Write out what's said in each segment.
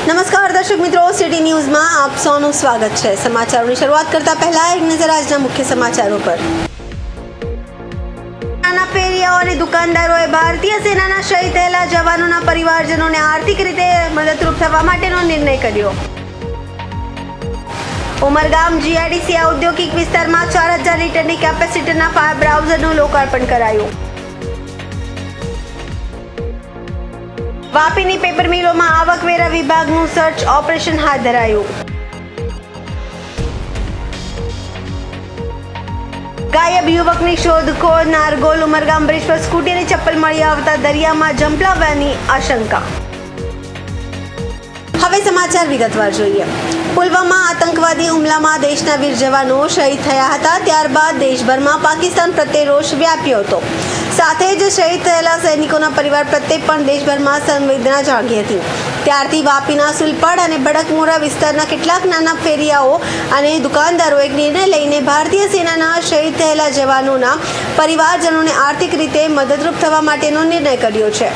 નમસ્કાર દર્શક મિત્રો, સિટી ન્યૂઝમાં આપ સૌનું સ્વાગત છે। સમાચારોની શરૂઆત કરતા પહેલા એક નજર આજના મુખ્ય સમાચારો પર। નાના ફેરિયાઓ અને દુકાનદારોએ ભારતીય સેનાના શહીદ થયેલા જવાનોના પરિવારજનોને આર્થિક રીતે મદદરૂપ થવા માટેનો નિર્ણય કર્યો। ઉમરગામ જીઆઈડીસી ઔદ્યોગિક વિસ્તારમાં 4000 લીટરની કેપેસિટીના ફાયર બ્રાઉઝરનું લોકાર્પણ કરાયું। વાપીની પેપર મિલોમાં આવકવેરા વિભાગનું સર્ચ ઓપરેશન હાથ ધરાયું। ગાયબ યુવકની શોધખોળ। નારગોલ ઉમરગામ બ્રિજ પર સ્કૂટી અને ચપ્પલ મળી આવતા દરિયામાં ઝંપલાવવાની આશંકા। હવે સમાચાર વિગતવાર જોઈએ। પુલવામા આતંકવાદી હુમલામાં દેશના વીર જવાનો શહીદ થયા હતા। ત્યારબાદ દેશભરમાં પાકિસ્તાન પ્રત્યે રોષ વ્યાપ્યો હતો। સાથે જ શહીદ થયેલા સૈનિકોના પરિવાર પ્રત્યે પણ દેશભરમાં સંવેદના જાગી હતી। ત્યારથી વાપીના સુલપાડ અને બડકમોરા વિસ્તારના કેટલાક નાના ફેરિયાઓ અને દુકાનદારોએ એક નિર્ણય લઈને ભારતીય સેનાના શહીદ થયેલા જવાનોના પરિવારજનોને આર્થિક રીતે મદદરૂપ થવા માટેનો નિર્ણય કર્યો છે,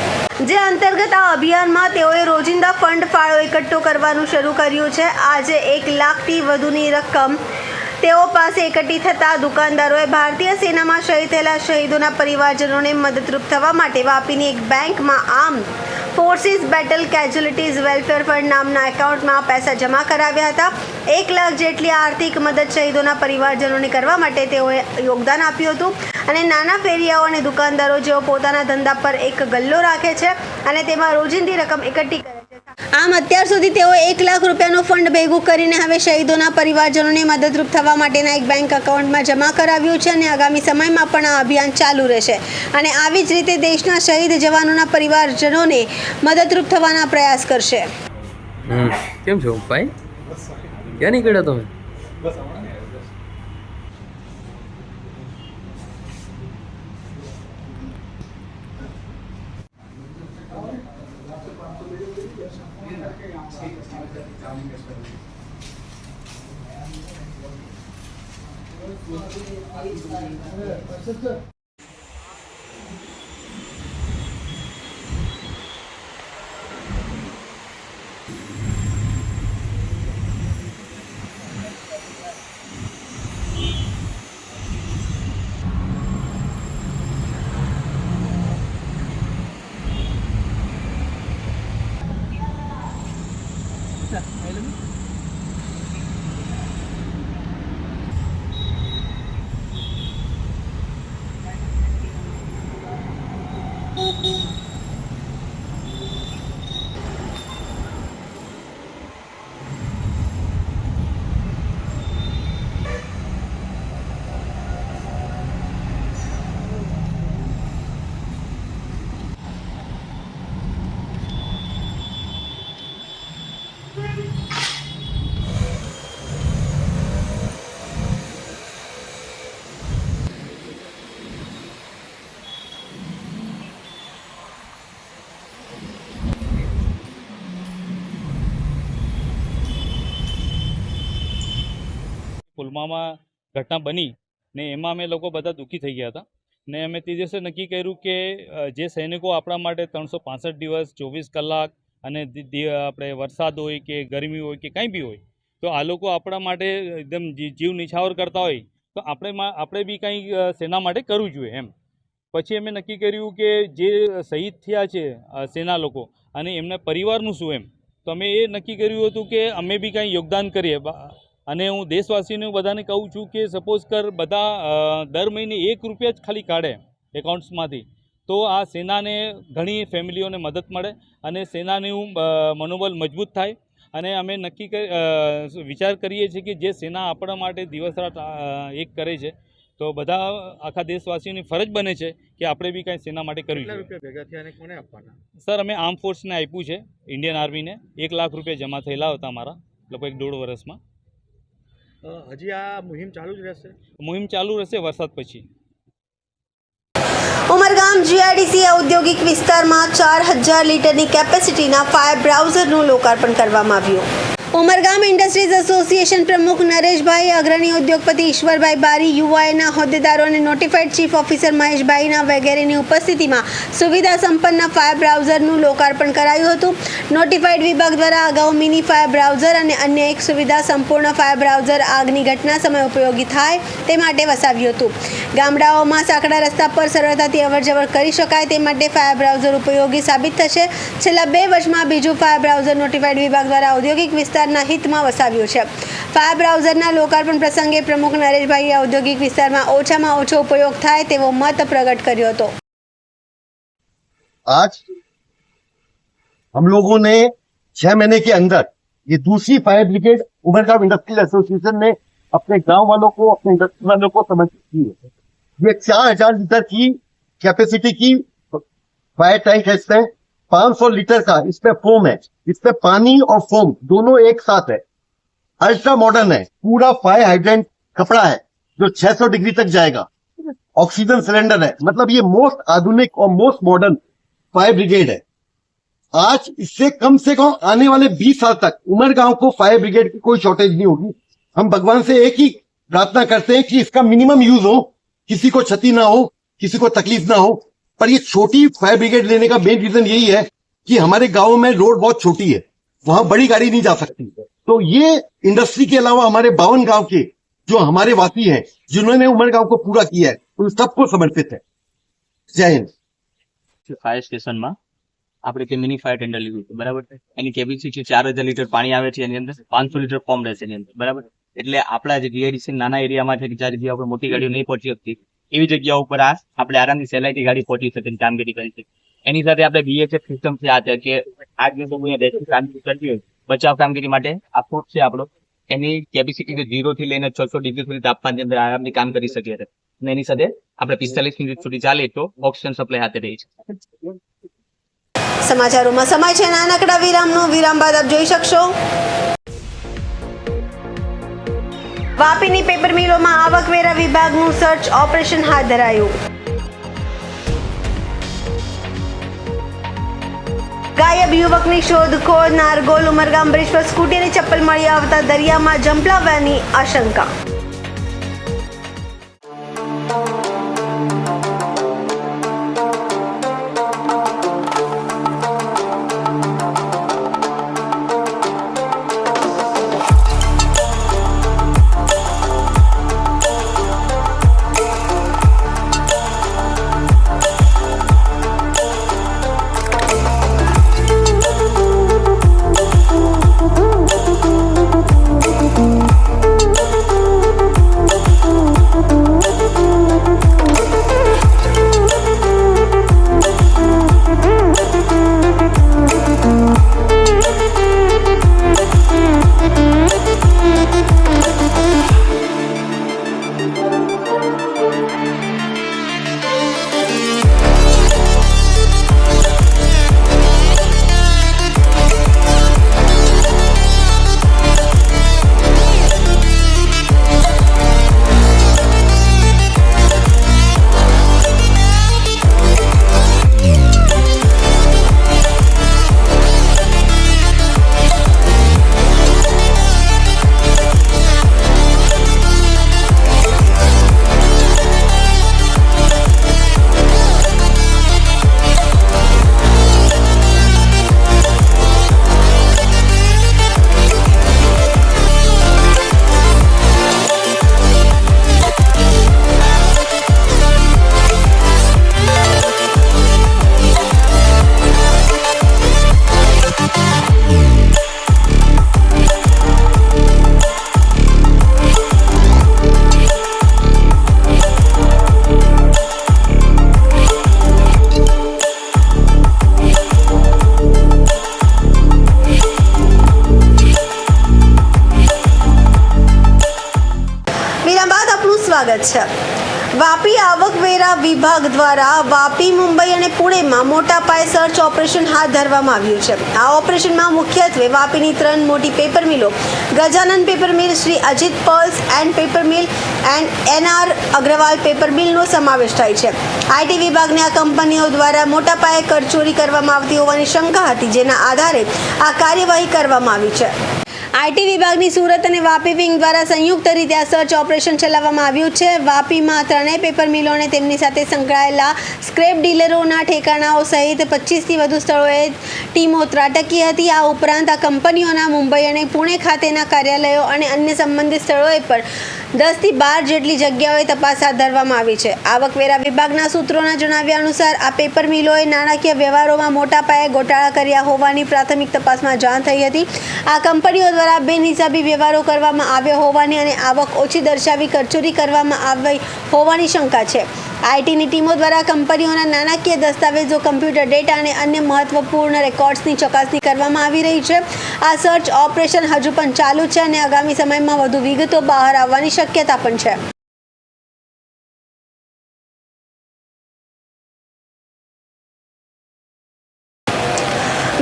જે અંતર્ગત આ અભિયાનમાં તેઓએ રોજિંદા ફંડ ફાળો એકઠો કરવાનું શરૂ કર્યું છે। આજે 1 લાખથી વધુની રકમ તેઓ પાસે એકઠી થતાં દુકાનદારોએ ભારતીય સેનામાં શહીદ થયેલા શહીદોના પરિવારજનોને મદદરૂપ થવા માટે વાપીની એક બેંકમાં armed forces battle casualties welfare fund નામના એકાઉન્ટમાં પૈસા જમા કરાવ્યા હતા। 1 લાખ જેટલી આર્થિક મદદ શહીદોના પરિવારજનોને કરવા માટે તેઓએ યોગદાન આપ્યું હતું અને નાના ફેરિયાઓ અને દુકાનદારો જેઓ પોતાના ધંધા પર એક ગલ્લો રાખે છે અને તેમાં રોજિંદી રકમ એકઠી કરે છે। આમ અત્યાર સુધી તેઓ 1 લાખ રૂપિયાનું ફંડ ભેગું કરીને હવે શહીદોના પરિવારજનોને મદદરૂપ થવા માટેના એક બેંક એકાઉન્ટમાં જમા કરાવ્યું છે અને આગામી સમયમાં પણ આ અભિયાન ચાલુ રહેશે અને આવી જ રીતે દેશના શહીદ જવાનોના પરિવારજનોને મદદરૂપ થવાના પ્રયાસ કરશે। કેમ છો ભાઈ? ક્યાં નીકળ્યા તમે? પુલવામા ઘટના બની ને એમાં અમે લોકો બધા દુઃખી થઈ ગયા હતા ને અમે તે દિવસે નક્કી કર્યું કે જે સૈનિકો આપણા માટે 365 દિવસ 24 કલાક અને આપણે વરસાદ હોય કે ગરમી હોય કે કંઈ બી હોય તો આ લોકો આપણા માટે એકદમ જીવ નિછાવર કરતા હોય તો આપણે બી કંઈ સેના માટે કરવું જોઈએ એમ। પછી અમે નક્કી કર્યું કે જે શહીદ થયા છે સેના લોકો અને એમના પરિવારનું શું એમ, તો અમે એ નક્કી કર્યું હતું કે અમે બી કંઈ યોગદાન કરીએ। અને હું દેશવાસીને બધાને કહું છું કે સપોઝ કર બધા દર મહિને 1 રૂપિયા જ ખાલી કાઢે એકાઉન્ટ્સમાંથી તો આ સેનાને ઘણી ફેમિલીઓને મદદ મળે અને સેનાનું મનોબળ મજબૂત થાય અને અમે વિચાર કરીએ છીએ કે જે સેના આપણા માટે દિવસ રાત એક કરે છે તો બધા આખા દેશવાસીઓની ફરજ બને છે કે આપણે બી કાંઈ સેના માટે કરવી જોઈએ। સર અમે આર્મ ફોર્સને આપ્યું છે, ઇન્ડિયન આર્મીને 1 લાખ રૂપિયા જમા થયેલા હતા અમારા લગભગ 1.5 વર્ષમાં। હજી આ મુહિમ ચાલુ જ રહેશે? મુહિમ ચાલુ રહેશે વરસાદ પછી। ઉમરગામ જીઆઈડીસી ઔદ્યોગિક વિસ્તારમાં 4000 લીટરની કેપેસિટીના ફાયર બ્રાઉઝરનું લોકાર્પણ કરવામાં આવ્યું। ઉમરગામ ઇન્ડસ્ટ્રીઝ એસોસિએશન પ્રમુખ નરેશભાઈ, અગ્રણી ઉદ્યોગપતિ ઈશ્વરભાઈ બારી, યુઆઈના હોદ્દેદારો અને નોટિફાઈડ ચીફ ઓફિસર મહેશભાઈના વગેરેની ઉપસ્થિતિમાં સુવિધા સંપન્ન ફાયર બ્રાઉઝરનું લોકાર્પણ કરાયું હતું। નોટિફાઈડ વિભાગ દ્વારા અગાઉ મિની ફાયર બ્રાઉઝર અને અન્ય એક સુવિધા સંપૂર્ણ ફાયર બ્રાઉઝર આગની ઘટના સમયે ઉપયોગી થાય તે માટે વસાવ્યું હતું. ગામડાઓમાં સાંકડા રસ્તા પર સરળતાથી અવરજવર કરી શકાય તે માટે ફાયર બ્રાઉઝર ઉપયોગી સાબિત થશે. છેલ્લા 2 વર્ષમાં બીજું ફાયર બ્રાઉઝર નોટિફાઈડ વિભાગ દ્વારા ઔદ્યોગિક વિસ્તારના હિતમાં વસાવ્યું છે. ફાયર બ્રાઉઝરના લોકાર્પણ પ્રસંગે પ્રમુખ નરેશભાઈએ ઔદ્યોગિક વિસ્તારમાં ઓછામાં ઓછો ઉપયોગ થાય તેવો મત પ્રગટ કર્યો હતો. आज हम लोगों ने 6 महीने के अंदर ये दूसरी fire brigade Umargam industrial association ने अपने गांव वालों को, अपने इंडस्ट्री वालों को समर्पित की है. ये 4000 लीटर की कैपेसिटी की फायर टैंक है. इसमें 500 लीटर का इसमें फोम है. इसमें पानी और फोम दोनों एक साथ है. अल्ट्रा मॉडर्न है. पूरा फायर हाइड्रेंट कपड़ा है जो 600 डिग्री तक जाएगा. ऑक्सीजन सिलेंडर है. मतलब ये मोस्ट आधुनिक और मोस्ट मॉडर्न फायर ब्रिगेड है. आज इससे कम से कम आने वाले 20 साल तक उमरगांव को फायर ब्रिगेड की कोई शॉर्टेज नहीं होगी. हम भगवान से एक ही प्रार्थना करते हैं कि इसका मिनिमम यूज हो, किसी को क्षति ना हो, किसी को तकलीफ ना हो. पर ये छोटी फायर ब्रिगेड लेने का मेन रीजन यही है कि हमारे गांव में रोड बहुत छोटी है, वहां बड़ी गाड़ी नहीं जा सकती. तो ये इंडस्ट्री के अलावा हमारे 52 गांव के जो हमारे वासी हैं, जिन्होंने उमरगांव को पूरा किया है, उन सबको समर्पित है. जय हिंद. ફાયર સ્ટેશનમાં આપણે કે મિની ફાયર ટેન્ડર લીધું હતું, બરાબર છે. એની કેપેસિટી 4000 લીટર પાણી આવે છે, એની અંદર 500 લીટર ફોર્મ રહેશે એની અંદર, બરાબર. એટલે આપણા જે જીઆઈડીસી નાના એરિયામાં છે કે જ્યાં જગ્યા ઉપર મોટી ગાડીઓ નહીં પહોંચી શકતી એવી જગ્યા ઉપર આપણે આરામથી સહેલાઈથી ગાડી પહોંચી શકે કામગીરી કરી શકીએ. એની સાથે આપણે બીએચએફ સિસ્ટમ છે આ છે કે આ જે કામગીરી કરતી હોય બચાવ કામગીરી માટે આ ફૂટ છે આપણો, એની કેપેસિટી 0 થી લઈને 600 ડિગ્રી સુધી તાપમાનની અંદર આરામથી કામ કરી શકીએ છીએ. અને એની સાથે આપણે 45 મિનિટ સુધી ચાલે તો ઓક્સિજન સપ્લાય હાથે રહી છે. સમાચારોમાં સમય છે નાનકડા વિરામનો. વિરામ બાદ આપ જોઈ શકશો વાપીની પેપર મિલોમાં આવકવેરા વિભાગનું સર્ચ ઓપરેશન હાથ ધરાયું. ગાયબ યુવકની શોધખોળ. નારગોલ ઉમરગામ બ્રિજ પર સ્કૂટી અને ચપ્પલ મળી આવતા દરિયામાં ઝંપલાવવાની આશંકા. સ્વાગત છે. વાપી આવકવેરા વિભાગ દ્વારા વાપી, મુંબઈ અને પુણેમાં મોટા પાયે સર્ચ ઓપરેશન હાથ ધરવામાં આવ્યું છે. આ ઓપરેશનમાં મુખ્યત્વે વાપીની 3 મોટી પેપર મિલો Gajanan paper mill, Shri Ajit Pearls and paper mill and NR Agrawal paper મિલનો સમાવેશ થાય છે. આઈટી વિભાગને આ કંપનીઓ દ્વારા મોટા પાયે કરચોરી કરવામાં આવતી હોવાની શંકા હતી, જેના આધારે આ કાર્યવાહી કરવામાં આવી છે. આઈટી વિભાગની સુરત અને વાપી વિંગ દ્વારા સંયુક્ત રીતે આ સર્ચ ઓપરેશન ચલાવવામાં આવ્યું છે. વાપીમાં 3 પેપર મિલો અને તેમની સાથે સંકળાયેલા સ્ક્રેપ ડીલરોના ઠેકાણાઓ સહિત 25થી વધુ સ્થળોએ ટીમો ત્રાટકી હતી. આ ઉપરાંત આ કંપનીઓના મુંબઈ અને પુણે ખાતેના કાર્યાલયો અને અન્ય સંબંધિત સ્થળોએ પણ 10 થી 12 જેટલી જગ્યાઓએ તપાસ હાથ ધરવામાં આવી છે. આવકવેરા વિભાગના સૂત્રોના જણાવ્યા અનુસાર આ પેપર મિલોએ નાણાકીય વ્યવહારોમાં મોટા પાયે ગોટાળા કર્યા હોવાની પ્રાથમિક તપાસમાં જાણ થઈ હતી. આ કંપનીઓ દ્વારા બિનહિસાબી વ્યવહારો કરવામાં આવ્યો હોવાની અને આવક ઓછી દર્શાવી કરચોરી કરવામાં આવી હોવાની શંકા છે. આઈટીની ટીમો દ્વારા કંપનીઓના નાણાકીય દસ્તાવેજો, કમ્પ્યુટર ડેટા અને અન્ય મહત્વપૂર્ણ રેકોર્ડ્સની ચકાસણી કરવામાં આવી રહી છે. આ સર્ચ ઓપરેશન હજુ પણ ચાલુ છે અને આગામી સમયમાં વધુ વિગતો બહાર આવવાની શક્યતા પણ છે.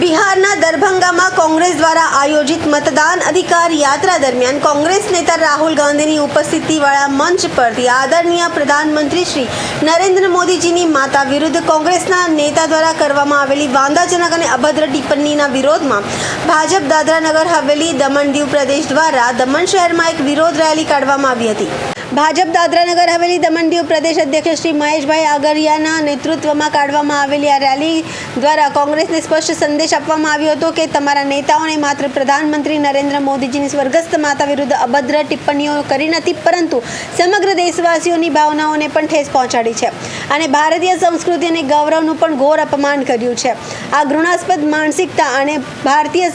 બિહારના દરભંગામાં કોંગ્રેસ દ્વારા આયોજિત મતદાન અધિકાર યાત્રા દરમિયાન કોંગ્રેસ નેતા રાહુલ ગાંધીની ઉપસ્થિતિવાળા મંચ પરથી આદરણીય પ્રધાનમંત્રી શ્રી નરેન્દ્ર મોદીજીની માતા વિરુદ્ધ કોંગ્રેસના નેતા દ્વારા કરવામાં આવેલી વાંધાજનક અને અભદ્ર ટિપ્પણીના વિરોધમાં ભાજપ દાદરા નગર હવેલી દમણ દીવ પ્રદેશ દ્વારા દમણ શહેરમાં એક વિરોધ રેલી કાઢવામાં આવી હતી. ભાજપ દાદરા નગર હવેલી દમણ દીવ પ્રદેશ અધ્યક્ષ શ્રી મહેશભાઈ આગરિયાના નેતૃત્વમાં કાઢવામાં આવેલી આ રેલી દ્વારા કોંગ્રેસને સ્પષ્ટ સંદેશ આપવામાં આવ્યો હતો કે તમારા નેતાઓને માત્ર પ્રધાનમંત્રી નરેન્દ્ર મોદીજીની સ્વર્ગસ્થ માતા વિરુદ્ધ અભદ્ર ટિપ્પણીઓ કરી નથી, પરંતુ સમગ્ર દેશવાસીઓની ભાવનાઓને પણ ઠેસ પહોંચાડી છે અને ભારતીય સંસ્કૃતિ અને ગૌરવનું પણ ઘોર અપમાન કર્યું છે. આ ઘૃણાસ્પદ માનસિકતા અને ભારતીય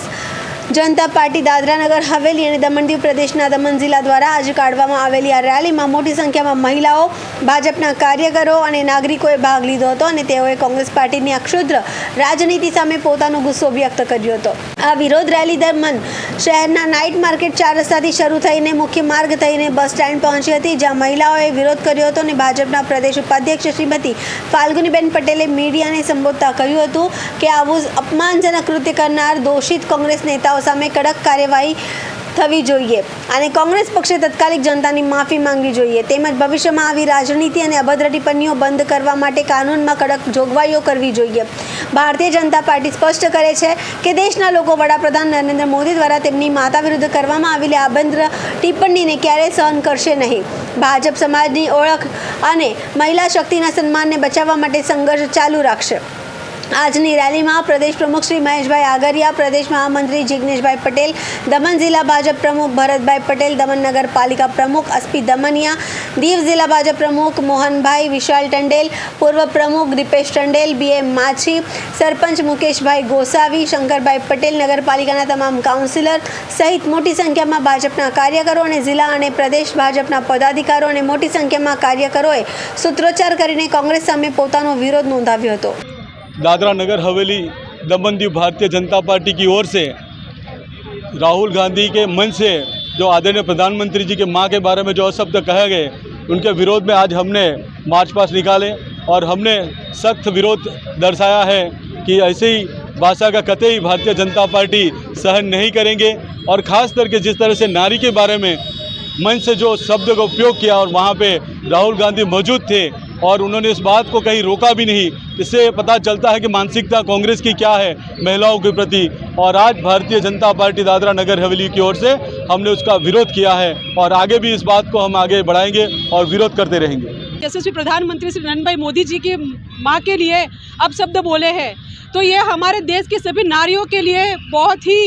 જનતા પાર્ટી દાદરા નગર હવેલી અને દમણ દીવ પ્રદેશના દમણ જિલ્લા દ્વારા આજે કાઢવામાં આવેલી આ રેલીમાં મોટી સંખ્યામાં મહિલાઓ, ભાજપના કાર્યકરો અને નાગરિકોએ ભાગ લીધો હતો અને તેઓએ કોંગ્રેસ પાર્ટીની આ ક્ષુદ્ર રાજનીતિ સામે પોતાનો ગુસ્સો વ્યક્ત કર્યો હતો. આ વિરોધ રેલી દરમિયાન શહેરના નાઇટ માર્કેટ 4 રસ્તાથી શરૂ થઈને મુખ્ય માર્ગ થઈને બસ સ્ટેન્ડ પહોંચી હતી, જ્યાં મહિલાઓએ વિરોધ કર્યો હતો અને ભાજપના પ્રદેશ ઉપાધ્યક્ષ શ્રીમતી ફાલ્ગુનીબેન પટેલે મીડિયાને સંબોધતા કહ્યું હતું કે આવું અપમાનજનક કૃત્ય કરનાર દોષિત કોંગ્રેસ નેતાઓ સામે કડક કાર્યવાહી થવી જોઈએ અને કોંગ્રેસ પક્ષે તત્કાલિક જનતાની માફી માંગવી જોઈએ. તેમજ ભવિષ્યમાં આવી રાજનીતિ અને અભદ્ર ટિપ્પણીઓ બંધ કરવા માટે કાનૂનમાં કડક જોગવાઈઓ કરવી જોઈએ. ભારતીય જનતા પાર્ટી સ્પષ્ટ કરે છે કે દેશના લોકો વડાપ્રધાન નરેન્દ્ર મોદી દ્વારા તેમની માતા વિરુદ્ધ કરવામાં આવેલી અભદ્ર ટિપ્પણીને ક્યારેય સહન કરશે નહીં. ભાજપ સમાજની ઓળખ અને મહિલા શક્તિના સન્માનને બચાવવા માટે સંઘર્ષ ચાલુ રાખશે. આજની રેલીમાં પ્રદેશ પ્રમુખ શ્રી મહેશભાઈ આગરિયા, પ્રદેશ મહામંત્રી જિગ્નેશભાઈ પટેલ, દમણ જિલ્લા ભાજપ પ્રમુખ ભરતભાઈ પટેલ, દમણ નગરપાલિકા પ્રમુખ અસ્પી દમનિયા, દીવ જિલ્લા ભાજપ પ્રમુખ મોહનભાઈ વિશાલ ટંડેલ, પૂર્વ પ્રમુખ દીપેશ ટંડેલ, બીએમ માછી, સરપંચ મુકેશભાઈ ગોસાવી, શંકરભાઈ પટેલ, નગરપાલિકાના તમામ કાઉન્સિલર સહિત મોટી સંખ્યામાં ભાજપના કાર્યકરો અને જિલ્લા અને પ્રદેશ ભાજપના પદાધિકારીઓ અને મોટી સંખ્યામાં કાર્યકરોએ સૂત્રોચ્ચાર કરીને કોંગ્રેસ સામે પોતાનો વિરોધ नोंधाव्યો હતો. दादरा नगर हवेली दमन दीव भारतीय जनता पार्टी की ओर से राहुल गांधी के मन से जो आदरणीय प्रधानमंत्री जी के मां के बारे में जो शब्द कहे गए, उनके विरोध में आज हमने मार्च पास्ट निकाले और हमने सख्त विरोध दर्शाया है कि ऐसे ही भाषा का कतई भारतीय जनता पार्टी सहन नहीं करेंगे. और ख़ास करके जिस तरह से नारी के बारे में मंच से जो शब्द का उपयोग किया और वहाँ पे राहुल गांधी मौजूद थे और उन्होंने इस बात को कहीं रोका भी नहीं, इससे पता चलता है कि मानसिकता कांग्रेस की क्या है महिलाओं के प्रति. और आज भारतीय जनता पार्टी दादरा नगर हवेली की ओर से हमने उसका विरोध किया है और आगे भी इस बात को हम आगे बढ़ाएंगे और विरोध करते रहेंगे. यशस्वी प्रधानमंत्री श्री नरेंद्र भाई मोदी जी की माँ के लिए अब शब्द बोले हैं, तो ये हमारे देश की सभी नारियों के लिए बहुत ही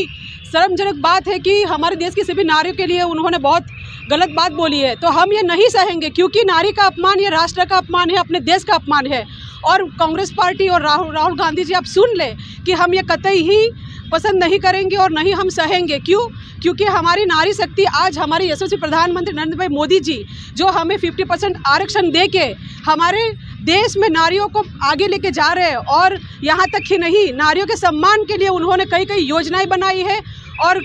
शर्मजनक बात है कि हमारे देश की सभी नारियों के लिए उन्होंने बहुत गलत बात बोली है. तो हम ये नहीं सहेंगे, क्योंकि नारी का अपमान ये राष्ट्र का अपमान है, अपने देश का अपमान है. और कांग्रेस पार्टी और राहुल गांधी जी आप सुन ले कि हम ये कतई ही पसंद नहीं करेंगे और नहीं हम सहेंगे. क्यों? क्योंकि हमारी नारी शक्ति आज हमारे यशस्वी प्रधानमंत्री नरेंद्र भाई मोदी जी जो हमें 50% आरक्षण दे के हमारे देश में नारियों को आगे लेके जा रहे हैं. और यहाँ तक ही नहीं, नारियों के सम्मान के लिए उन्होंने कई कई योजनाएं बनाई है और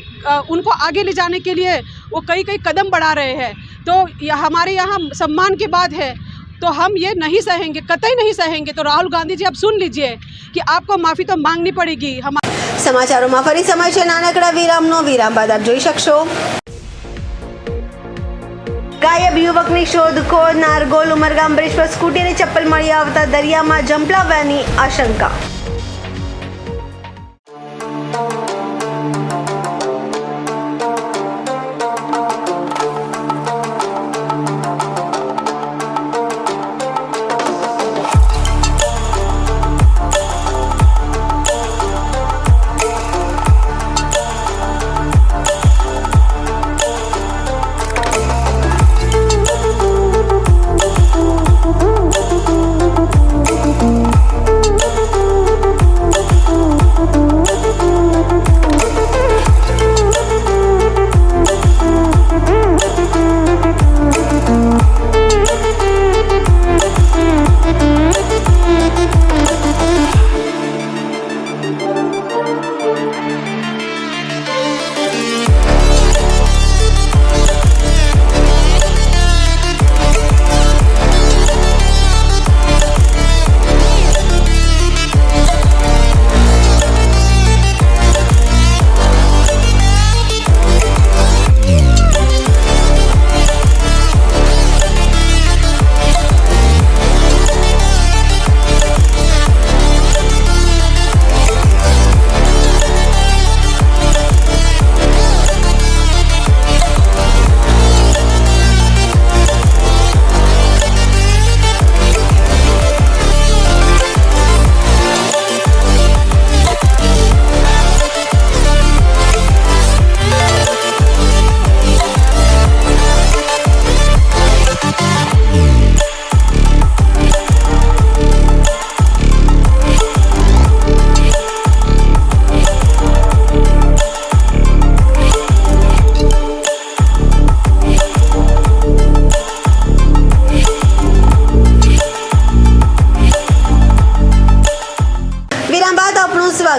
उनको आगे ले जाने के लिए वो कई कई कदम बढ़ा रहे हैं. तो हमारे यहाँ सम्मान की बात है, तो हम ये नहीं सहेंगे, कतई नहीं सहेंगे. तो राहुल गांधी जी आप सुन लीजिए कि आपको माफ़ी तो मांगनी पड़ेगी. સમાચારોમાં ફરી સમય છે નાનકડા વિરામનો. વિરામ બાદ આપ જોઈ શકશો ગાયબ યુવકની શોધખોળ. નારગોલ ઉમરગામ બ્રિજ પર સ્કૂટી અને ચપ્પલ મળી આવતા દરિયામાં ઝંપલાવવાની આશંકા.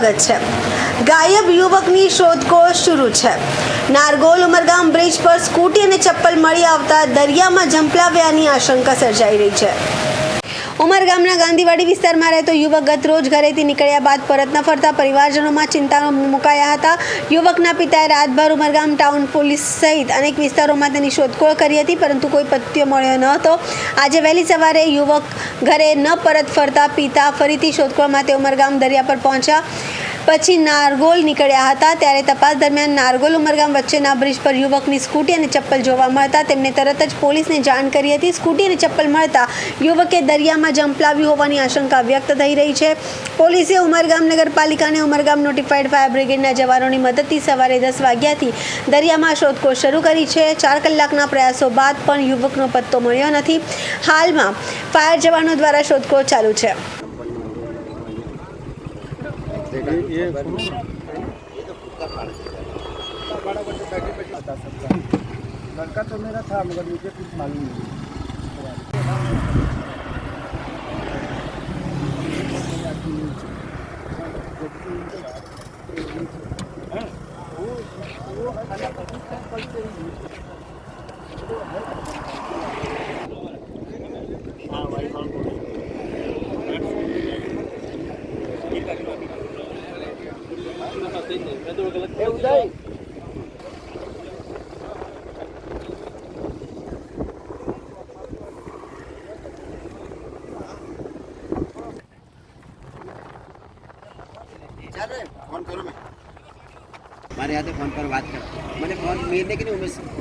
સ્વાગત છે. ગાયબ યુવકની શોધખોળ શરૂ છે. નારગોલ ઉમરગામ બ્રિજ પર સ્કૂટી અને ચપ્પલ મળી આવતા દરિયામાં ઝંપલાવ્યાની આશંકા સર્જાઈ રહી છે. ઉમરગામના ગાંધીવાડી વિસ્તારમાં રહેતો યુવક ગત રોજ ઘરેથી નીકળ્યા બાદ પરત ન ફરતા પરિવારજનોમાં ચિંતામાં મુકાયા હતા. યુવકના પિતાએ રાતભર ઉમરગામ ટાઉન પોલીસ સહિત અનેક વિસ્તારોમાં તેની શોધખોળ કરી હતી, પરંતુ કોઈ પત્તો મળ્યો ન હતો. આજે વહેલી સવારે યુવક ઘરે ન પરત ફરતા પિતા ફરીથી શોધખોળ માટે ઉમરગામ દરિયા પર પહોંચ્યા. પછી નારગોલ નીકળ્યા હતા. ત્યારે તપાસ દરમિયાન નારગોલ ઉમરગામ વચ્ચેના બ્રિજ પર યુવકની સ્કૂટી અને ચપ્પલ જોવા મળતા તેમને તરત જ પોલીસને જાણ કરી હતી. સ્કૂટી અને ચપ્પલ મળતા યુવકે દરિયામાં ઝંપલાવ્યું હોવાની આશંકા વ્યક્ત થઈ રહી છે. પોલીસે ઉમરગામ નગરપાલિકા અને ઉમરગામ નોટિફાઈડ ફાયર બ્રિગેડના જવાનોની મદદથી સવારે 10 વાગ્યાથી દરિયામાં શોધખોળ શરૂ કરી છે. 4 કલાકના પ્રયાસો બાદ પણ યુવકનો પત્તો મળ્યો નથી. હાલમાં ફાયર જવાનો દ્વારા શોધખોળ ચાલુ છે. लड़का तो मेरा था मगर मुझे कुछ मालूम नहीं. फोन करो मैं हमारे यहाँ फोन पर बात कर मैंने फोन मिलने के लिए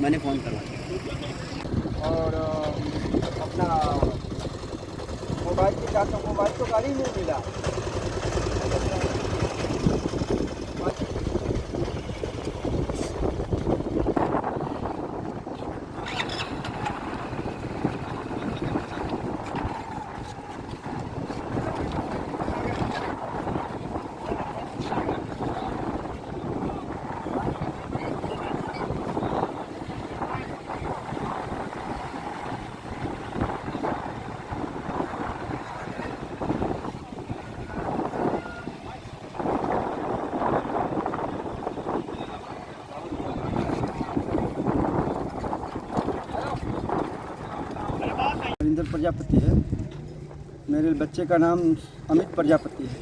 मैंने फ़ोन करवा और अपना मोबाइल के साथ मोबाइल तो गाड़ी में मिला. रविंद्र प्रजापति है. मेरे बच्चे का नाम अमित प्रजापति है.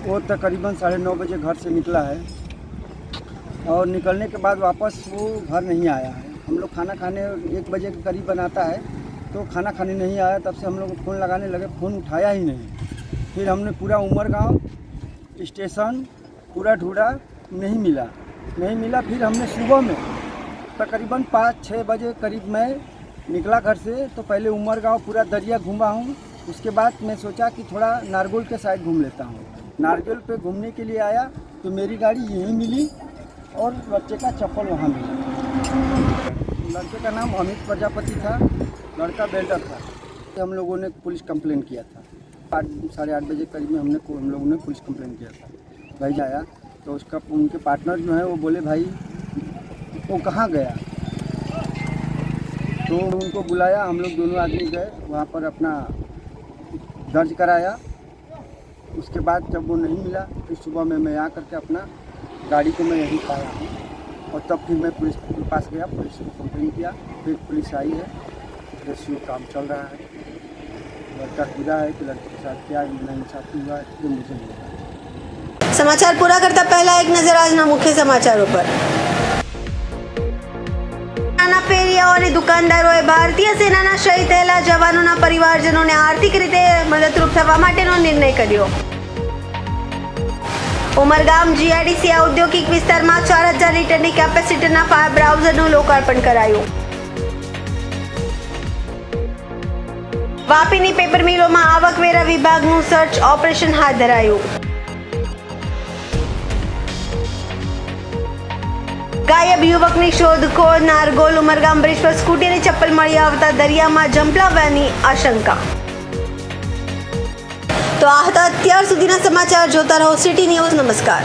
वो तकरीबन 9:30 बजे घर से निकला है और निकलने के बाद वापस वो घर नहीं आया है. हम लोग खाना खाने 1 बजे के करीब बनाता है तो खाना खाने नहीं आया. तब से हम लोग फ़ोन लगाने लगे, फ़ोन उठाया ही नहीं. फिर हमने पूरा उमरगांव स्टेशन पूरा ढूंढा, नहीं मिला. फिर हमने सुबह में तकरीबन 5-6 बजे करीब मैं निकला घर से. तो पहले उमरगांव पूरा दरिया घूमा हूँ. उसके बाद मैं सोचा कि थोड़ा नारगोल के साइड घूम लेता हूँ. नारगोल पे घूमने के लिए आया तो मेरी गाड़ी यहीं मिली और बच्चे का चप्पल वहाँ मिला. लड़के का नाम अमित प्रजापति था. लड़का बेल्डर था. हम लोगों ने पुलिस कंप्लेन किया था. 8-8:30 बजे करीब में हम लोगों ने पुलिस कंप्लेन किया था. भाई आया तो उनके पार्टनर जो है वो बोले भाई वो कहाँ गया. तो उनको बुलाया. हम लोग दोनों आदमी गए वहाँ पर अपना दर्ज कराया. उसके बाद जब वो नहीं मिला फिर सुबह में मैं आकर के अपना गाड़ी को मैं यहीं पाया हूँ. और तब फिर मैं पुलिस के पास गया, पुलिस को कंप्लेन किया. फिर पुलिस आई है, रेस्क्यू काम चल रहा है. लड़का खुदा है कि लड़के के साथ क्या नाइंसाफी हुआ है ये मुझे नहीं पता. સમાચાર પૂરા કરતા પહેલા એક નજર આજના મુખ્ય સમાચારો પર. નાના ફેરિયાઓ અને દુકાનદારોએ ભારતીય સેનાના શહીદ થયેલા જવાનોના પરિવારજનોને આર્થિક રીતે મદદરૂપ થવા માટેનો નિર્ણય કર્યો. ઉમરગામ જીઆઈડીસી ઔદ્યોગિક વિસ્તારમાં 4000 લીટરની કેપેસિટીના ફાયર બ્રાઉઝરનું લોકાર્પણ કરાયું. વાપીની પેપર મિલોમાં આવકવેરા વિભાગનું સર્ચ ઓપરેશન હાથ ધરાયું. ગાયબ યુવકની શોધખોળ. નારગોલ ઉમરગામ બ્રિજ પર સ્કૂટી અને ચપ્પલ મળી આવતા દરિયામાં ઝંપલાવવાની આશંકા. તો આ હતા અત્યાર સુધીના સમાચાર. જોતા રહો સિટી ન્યૂઝ. નમસ્કાર.